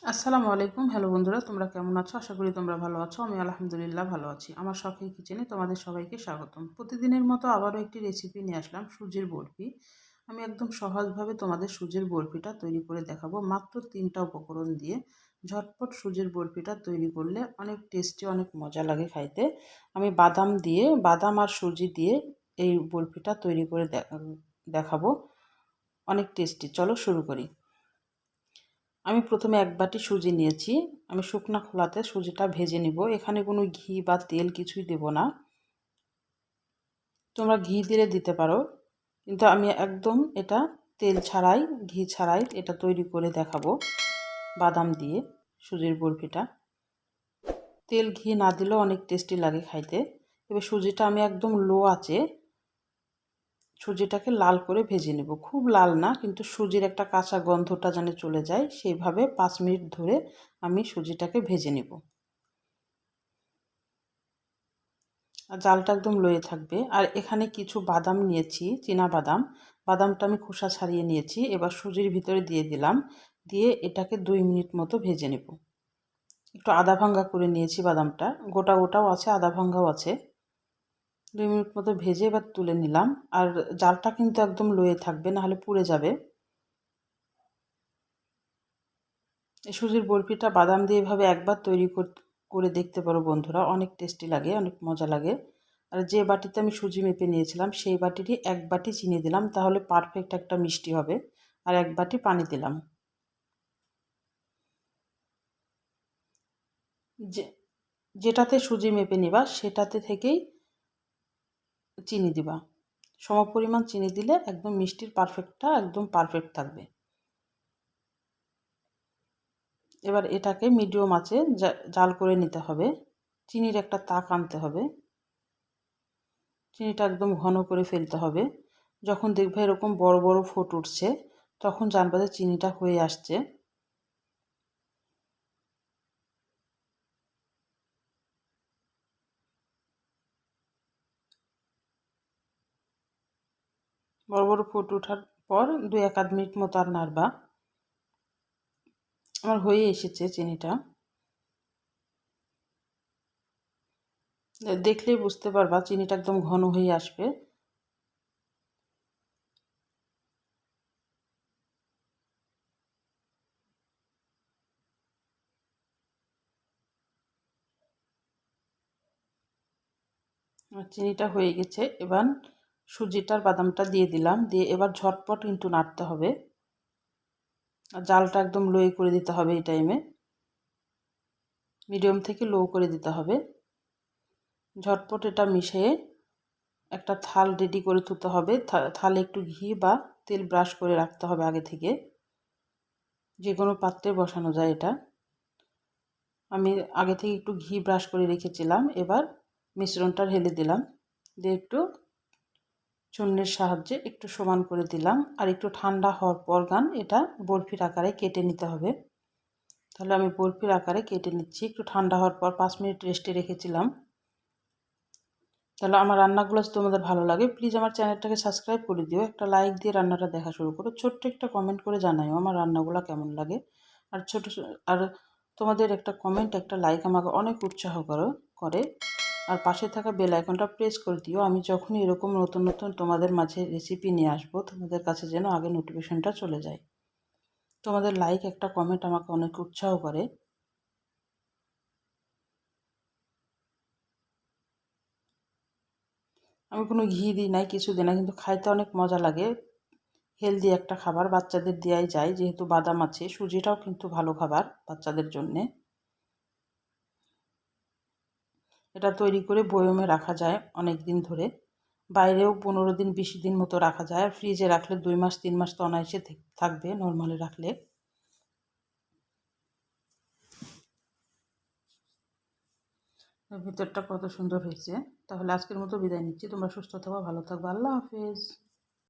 আসসালামু আলাইকুম। হ্যালো বন্ধুরা, তোমরা কেমন আছো? আশা করি তোমরা ভালো আছো। আমি আলহামদুলিল্লাহ ভালো আছি। আমার শখের কিচেনে তোমাদের সবাইকে স্বাগতম। প্রতিদিনের মতো আবারও একটি রেসিপি নিয়ে আসলাম, সুজির বরফি। আমি একদম সহজভাবে তোমাদের সুজির বরফিটা তৈরি করে দেখাবো মাত্র ৩টা উপকরণ দিয়ে। ঝটপট সুজির বরফিটা তৈরি করলে অনেক টেস্টি, অনেক মজা লাগে খাইতে। আমি বাদাম আর সুজি দিয়ে এই বরফিটা তৈরি করে দেখাবো। অনেক টেস্টি। চলো শুরু করি। আমি প্রথমে ১ বাটি সুজি নিয়েছি। আমি শুকনা খোলাতে সুজিটা ভেজে নিব। এখানে কোনো ঘি বা তেল কিছুই দেব না। তোমরা ঘি দিলে দিতে পারো, কিন্তু আমি একদম এটা তেল ছাড়াই, ঘি ছাড়াই এটা তৈরি করে দেখাবো বাদাম দিয়ে সুজির বরফিটা। তেল ঘি না দিলেও অনেক টেস্টি লাগে খাইতে। এবার সুজিটা আমি একদম লো আঁচে সুজিটাকে লাল করে ভেজে নেব। খুব লাল না, কিন্তু সুজির একটা কাঁচা গন্ধটা যেন চলে যায় সেইভাবে ৫ মিনিট ধরে আমি সুজিটাকে ভেজে নেব। আর জালটা একদম লোয়ে থাকবে। আর এখানে কিছু বাদাম নিয়েছি, চীনা বাদাম। বাদামটা আমি খোসা ছাড়িয়ে নিয়েছি। এবার সুজির ভিতরে দিয়ে দিলাম। দিয়ে এটাকে ২ মিনিট মতো ভেজে নেব। একটু আধা ভাঙ্গা করে নিয়েছি বাদামটা। গোটা গোটাও আছে, আধা ভাঙ্গাও আছে। ২ মিনিট মতো ভেজে এবার তুলে নিলাম। আর জালটা কিন্তু একদম লোয়ে থাকবে, নাহলে পুড়ে যাবে। এই সুজির বরফিটা বাদাম দিয়ে এভাবে একবার তৈরি করে দেখতে পারো বন্ধুরা। অনেক টেস্টি লাগে, অনেক মজা লাগে। আর যে বাটিতে আমি সুজি মেপে নিয়েছিলাম সেই বাটিরই ১ বাটি চিনি দিলাম, তাহলে পারফেক্ট একটা মিষ্টি হবে। আর ১ বাটি পানি দিলাম। যে যেটাতে সুজি মেপে নিবা সেটাতে থেকেই চিনি দিবা। সমপরিমাণ চিনি দিলে একদম মিষ্টির পারফেক্টটা একদম পারফেক্ট থাকবে। এবার এটাকে মিডিয়াম আঁচে জাল করে নিতে হবে। চিনির একটা তাক আনতে হবে। চিনিটা একদম ঘন করে ফেলতে হবে। যখন দেখবে এরকম বড় বড় ফোঁট উঠছে, তখন জানবা যে চিনিটা হয়ে আসছে। বড় বড় ফোঁট ওঠার পর ২-১ মিনিট মতো আর নাড়বা। আমার হয়ে এসেছে চিনিটা। দেখলেই বুঝতে পারবা চিনিটা একদম ঘন হয়ে আসবে। আর চিনিটা হয়ে গেছে। এবার সুজিটার বাদামটা দিয়ে দিলাম। দিয়ে এবার ঝটপট কিন্তু নাড়তে হবে। আর জালটা একদম লোয়ে করে দিতে হবে এই টাইমে। মিডিয়াম থেকে লো করে দিতে হবে। ঝটপট এটা মিশিয়ে একটা থাল রেডি করে তুলতে হবে। থালে একটু ঘি বা তেল ব্রাশ করে রাখতে হবে আগে থেকে। যে কোনো পাত্রে বসানো যায় এটা। আমি আগে থেকে একটু ঘি ব্রাশ করে রেখেছিলাম। এবার মিশ্রণটা ঢেলে দিলাম। দিয়ে একটু চূর্ণের সাহায্যে একটু সমান করে দিলাম। আর একটু ঠান্ডা হওয়ার পর এটা বরফির আকারে কেটে নিতে হবে। তাহলে আমি বরফির আকারে কেটে নিচ্ছি। একটু ঠান্ডা হওয়ার পর ৫ মিনিট রেস্টে রেখেছিলাম। তাহলে আমার রান্নাগুলো যদি তোমাদের ভালো লাগে, প্লিজ আমার চ্যানেলটাকে সাবস্ক্রাইব করে দিও। একটা লাইক দিয়ে রান্নাটা দেখা শুরু করো। ছোট্ট একটা কমেন্ট করে জানাও আমার রান্নাগুলো কেমন লাগে। আর আর তোমাদের একটা কমেন্ট, একটা লাইক আমাকে অনেক উৎসাহ করে। আর পাশে থাকা বেল আইকনটা প্রেস করে দিও। আমি যখনই এরকম নতুন নতুন তোমাদের মাঝে রেসিপি নিয়ে আসবো, তোমাদের কাছে যেন আগে নোটিফিকেশনটা চলে যায়। তোমাদের লাইক, একটা কমেন্ট আমাকে অনেক উৎসাহ করে। আমি কোনো ঘি দিই নাই, কিছু দিই না, কিন্তু খাইতে অনেক মজা লাগে। হেলদি একটা খাবার, বাচ্চাদের দেওয়াই যায়, যেহেতু বাদাম আছে। সুজিটাও কিন্তু ভালো খাবার বাচ্চাদের জন্যে। এটা তৈরি করে বয়মে রাখা যায় অনেক দিন ধরে। বাইরেও ১৫ দিন ২০ দিন মতো রাখা যায়। আর ফ্রিজে রাখলে ২ মাস ৩ মাস তো অনায়াসে থাকবে নর্মালি রাখলে। ভিতরটা কত সুন্দর হয়েছে। তাহলে আজকের মতো বিদায় নিচ্ছি। তোমরা সুস্থ থাকো, ভালো থাকবে। আল্লাহ হাফেজ।